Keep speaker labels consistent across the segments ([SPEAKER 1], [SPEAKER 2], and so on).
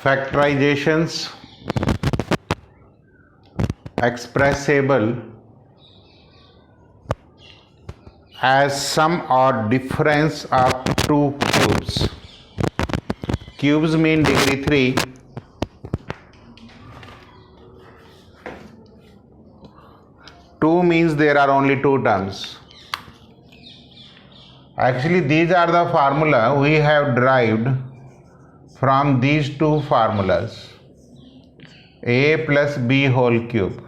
[SPEAKER 1] factorizations expressible as sum or difference of two cubes. Cubes mean degree 3. Two means there are only two terms. Actually, these are the formula we have derived from these two formulas. A plus b whole cube.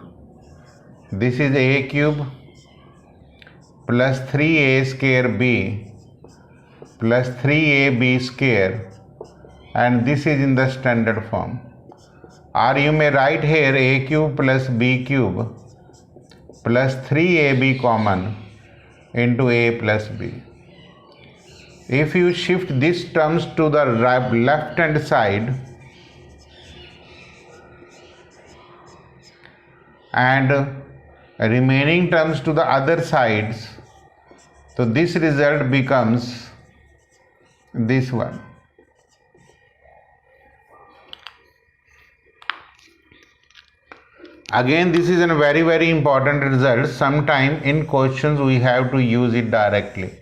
[SPEAKER 1] This is a cube plus 3a square b plus 3ab square, and this is in the standard form. Or you may write here a cube plus b cube plus 3ab common into a plus b. If you shift these terms to the left hand side and remaining terms to the other sides, so this result becomes this one. Again, this is a very important result. Sometime in questions we have to use it directly.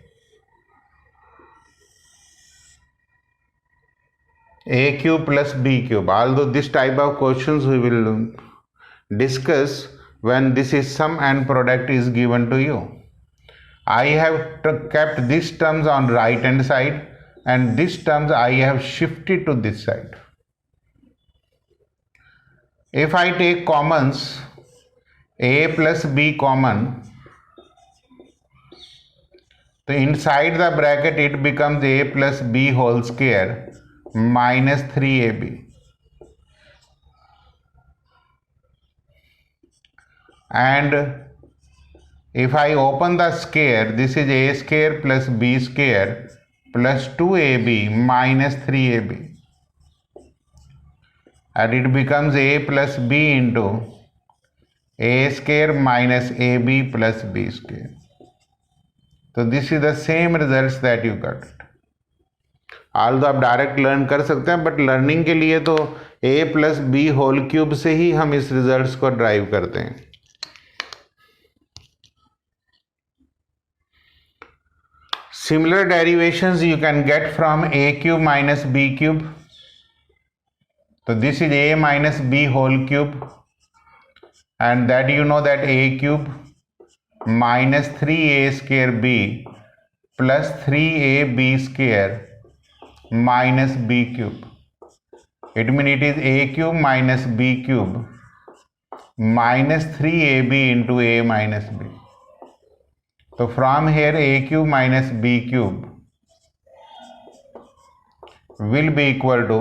[SPEAKER 1] A cube plus b cube. Although this type of questions we will discuss when this is sum and product is given to you. I have kept these terms on right hand side and these terms I have shifted to this side. If I take commons, a plus b common, so inside the bracket it becomes a plus b whole square minus 3ab. And if I open the square, this is a square plus b square plus 2ab minus 3ab. And it becomes a plus b into a square minus ab plus b square. So this is the same results that you got. Although आप direct learn कर सकते हैं, but learning के लिए तो a plus B whole cube से ही हम इस रिजल्ट्स को ड्राइव करते हैं. Similar derivations you can get from a cube minus b cube. So this is a minus b whole cube, and that you know that a cube minus 3a square b plus 3ab square minus b cube. It means it is a cube minus b cube minus 3ab into a minus b. So from here a cube minus b cube will be equal to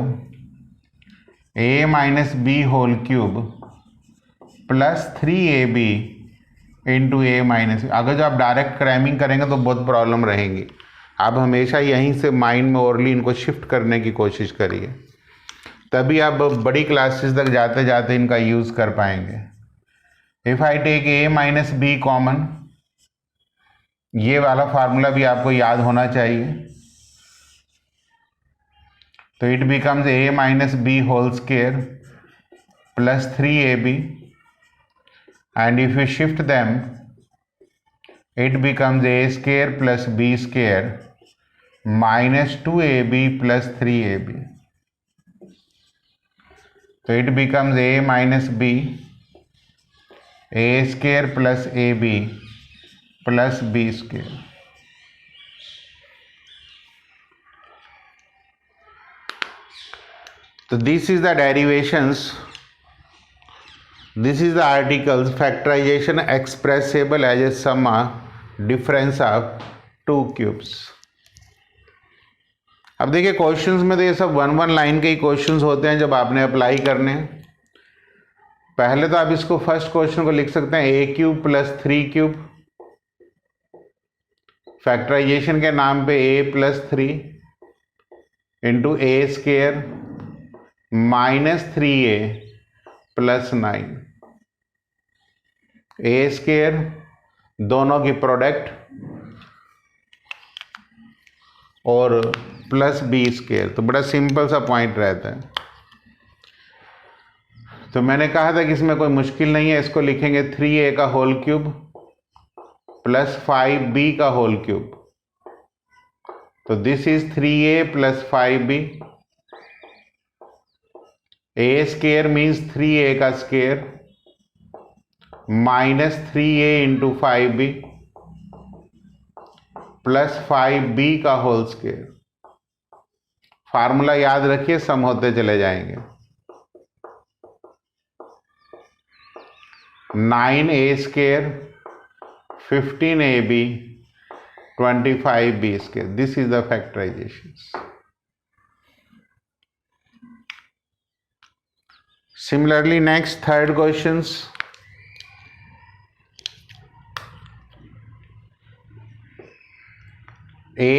[SPEAKER 1] a minus b whole cube plus 3ab into a minus b. अगर जो आप direct cramming करेंगे तो बहुत problem रहेंगी. आप हमेशा यहीं से माइंड में ओरली इनको शिफ्ट करने की कोशिश करिए, तभी आप बड़ी क्लासेस तक जाते जाते इनका यूज़ कर पाएंगे. If I take A minus B common, ये वाला फार्मूला भी आपको याद होना चाहिए. तो it becomes A minus B whole square plus 3ab, and if you shift them it becomes a square plus b square minus 2ab plus 3ab. So it becomes a minus b, a square plus ab plus b square. So this is the derivations. This is the articles factorization expressible as a sum of difference of two cubes. अब देखिए questions में तो ये सब one line के ही questions होते हैं जब आपने अप्लाई करने. पहले तो आप इसको फर्स्ट क्वेश्चन को लिख सकते हैं a cube plus 3 cube. Factorisation के नाम पे a plus 3 into a square minus 3a plus 9. A square दोनों की प्रोडक्ट और प्लस बी स्क्वायर. तो बड़ा सिंपल सा पॉइंट रहता है. तो मैंने कहा था कि इसमें कोई मुश्किल नहीं है, इसको लिखेंगे 3a का होल क्यूब प्लस 5b का होल क्यूब। तो this is 3a plus 5b। a square means 3a का square minus 3a into 5b plus 5b का होल स्केयर। फार्मूला याद रखिए, सम होते चले जाएंगे। 9a square 15ab 25b square. This is the factorisation. Similarly, next third questions. A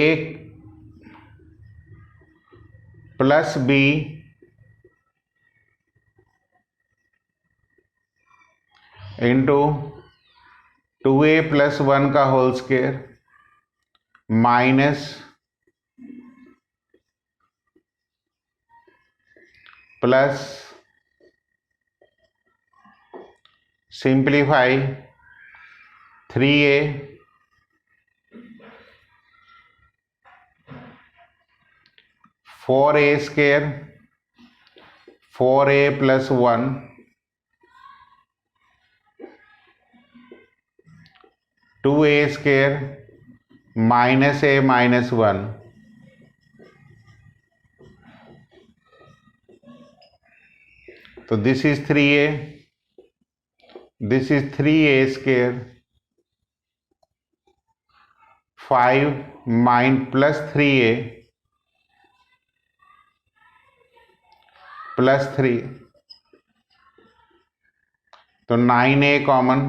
[SPEAKER 1] plus B into 2a plus 1 का whole square minus plus simplify 3a 4a square 4a plus 1 2a square minus a minus 1 तो this is 3a, this is 3a square 5 minus plus 3a plus 3 तो 9a common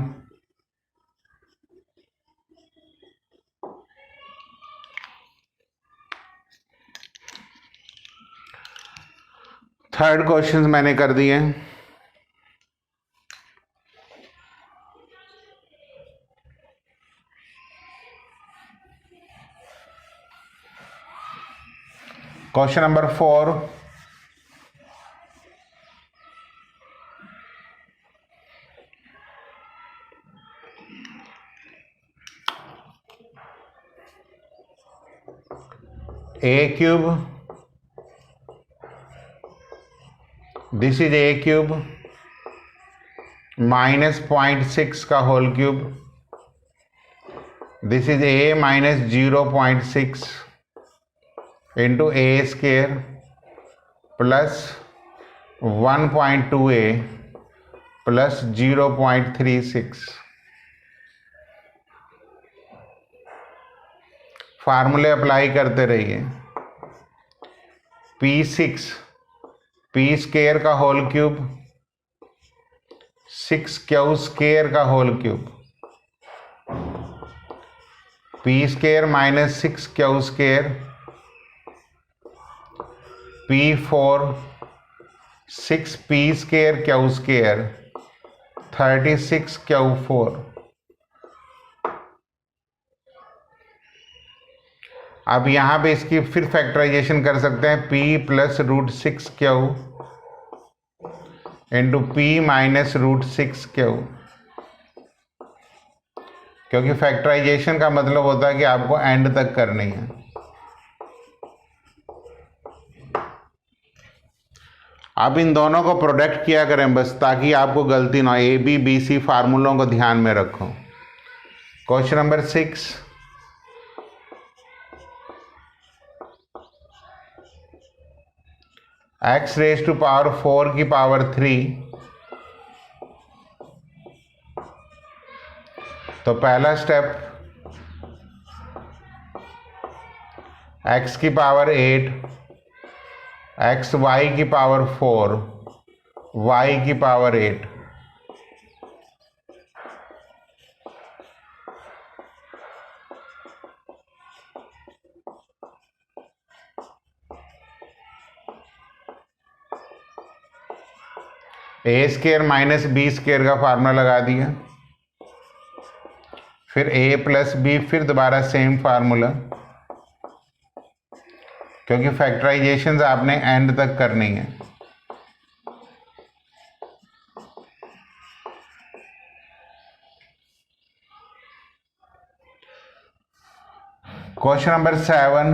[SPEAKER 1] third question मैंने कर दिए। Question number 4, a cube, this is a cube minus 0.6 का whole cube, this is a minus 0.6 into a square plus 1.2a plus 0.36। फार्मूले apply करते रहिए। P6 p square का whole cube 6q square का whole cube, p square minus 6q square P4 6p square q square 36q4। अब यहाँ पे इसकी फिर फैक्टराइजेशन कर सकते हैं, p plus root 6q into p minus root 6q, क्योंकि फैक्टराइजेशन का मतलब होता है कि आपको एंड तक करनी है। अब इन दोनों को प्रोडक्ट किया करें बस, ताकि आपको गलती ना हो। ए बी बी सी फार्मूलों को ध्यान में रखो। Question number 6, x raise to power 4 की पावर 3। तो पहला स्टेप x की पावर 8, x y की पावर 4, y की power 8। A square minus B square का फार्मूला लगा दिया, फिर a प्लस बी, फिर दोबारा सेम फार्मूला, क्योंकि फैक्टराइजेशन आपने एंड तक करनी है। क्वेश्चन नंबर 7,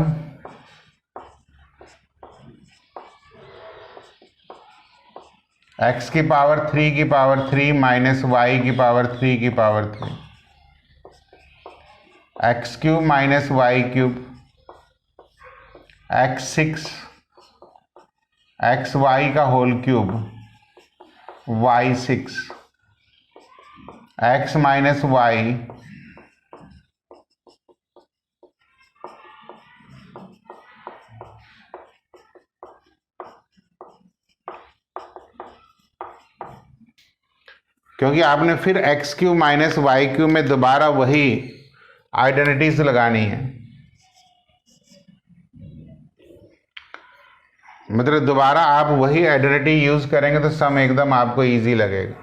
[SPEAKER 1] x की पावर 3 की पावर 3 माइनस वाई की पावर 3 की power 3, x cube minus y cube, x6 x y का whole cube, y6 x minus y क्योंकि आपने फिर x cube minus y cube में दोबारा वही आइडेंटिटीज लगानी है, मतलब दोबारा आप वही आइडेंटिटी यूज करेंगे तो सम एकदम आपको इजी लगेगा।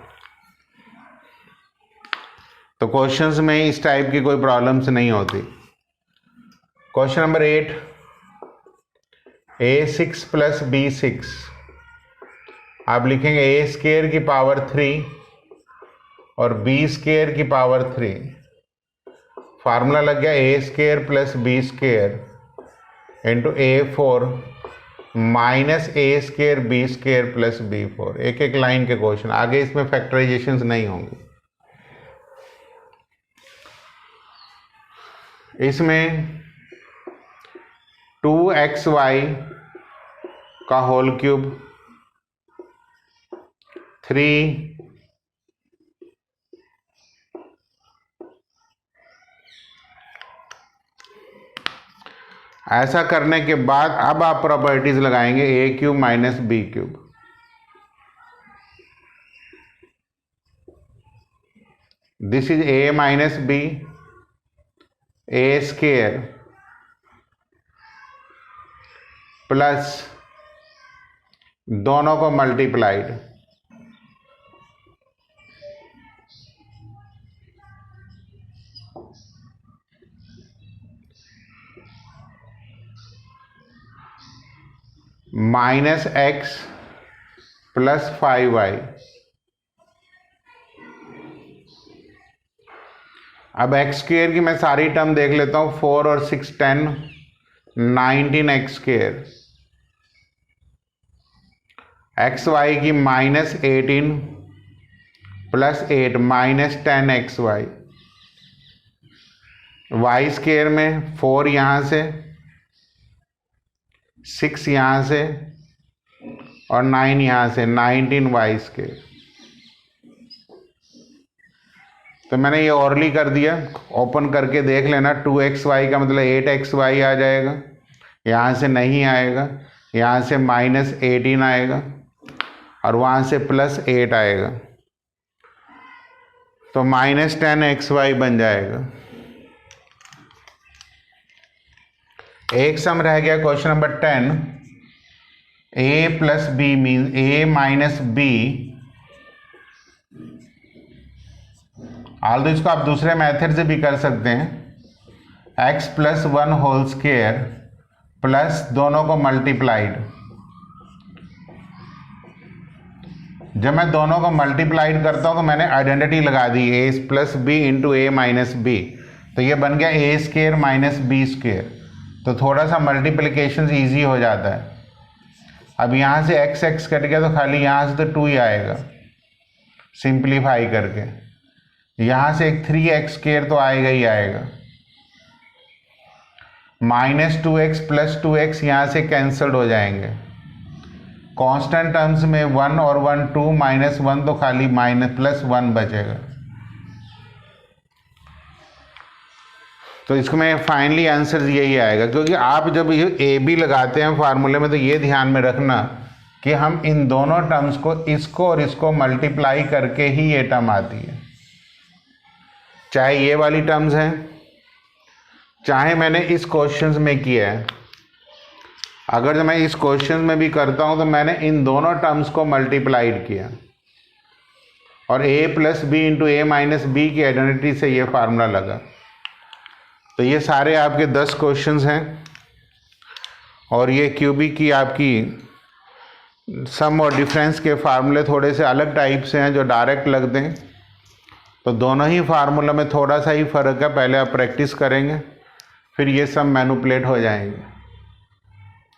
[SPEAKER 1] तो क्वेश्चंस में इस टाइप की कोई प्रॉब्लम्स नहीं होती। Question number 8, a6 plus b6, आप लिखेंगे a स्क्वायर की पावर 3 और b स्क्वायर की पावर 3, फार्मूला लग गया a square plus b square into a4 minus a square b square plus b4। एक एक लाइन के क्वेश्चन, आगे इसमें फैक्टराइजेशंस नहीं होंगे। इसमें 2xy का होल क्यूब, 3 ऐसा करने के बाद अब आप प्रॉपर्टीज लगाएंगे a cube minus b cube. This is a minus b, a square plus दोनों को multiplied, minus x plus 5y। अब एक्स स्क्वेयर की मैं सारी टर्म देख लेता हूँ, 4 और 6 10, 19 एक्स स्क्वेयर, एक्स वाई की minus 18 plus 8 minus 10 X Y, Y square में 4 यहाँ से, 6 यहाँ से और 9 यहाँ से, 19 वाई स्क्वेयर। तो मैंने ये ओरली कर दिया, ओपन करके देख लेना। 2xy का मतलब 8xy आ जाएगा, यहाँ से नहीं आएगा, यहाँ से माइनस 18 आएगा और वहाँ से प्लस 8 आएगा, तो माइनस 10xy बन जाएगा। एक सम रह गया question number 10, a plus B means a minus B. Although इसको आप दूसरे मेथड से भी कर सकते हैं, x plus 1 whole square plus दोनों को मल्टीप्लाइड। जब मैं दोनों को मल्टीप्लाइड करता हूं तो मैंने आइडेंटिटी लगा दी a plus B into A minus B, तो ये बन गया a square minus B square. तो थोड़ा सा मल्टीप्लिकेशन ईजी हो जाता है। अब यहाँ से x x कट गया तो खाली यहाँ से तो 2 ही आएगा, सिंप्लीफाई करके। यहाँ से एक 3x स्क्वायर तो आएगा ही आएगा, माइनस 2x प्लस 2x यहाँ से कैंसल्ड हो जाएंगे। कांस्टेंट टर्म्स में 1 और 1 2 माइनस 1 तो खाली माइनस प्लस 1 बचेगा। तो इसमें फाइनली आंसर यही आएगा, क्योंकि आप जब ये ए बी लगाते हैं फार्मूले में तो ये ध्यान में रखना कि हम इन दोनों टर्म्स को, इसको और इसको मल्टीप्लाई करके ही ये टर्म आती है। चाहे ये वाली टर्म्स हैं, चाहे मैंने इस क्वेश्चन में किया है, अगर मैं इस क्वेश्चन में भी करता हूं तो मैंने इन दोनों टर्म्स को मल्टीप्लाइड किया और a plus B into A minus B की आइडेंटिटी से ये फार्मूला लगा। तो ये सारे आपके 10 क्वेश्चंस हैं और ये क्यूबिक की आपकी सम और डिफरेंस के फार्मूले थोड़े से अलग टाइप से हैं जो डायरेक्ट लगते हैं। तो दोनों ही फार्मूला में थोड़ा सा ही फ़र्क है, पहले आप प्रैक्टिस करेंगे फिर ये सब मैनिपुलेट हो जाएंगे।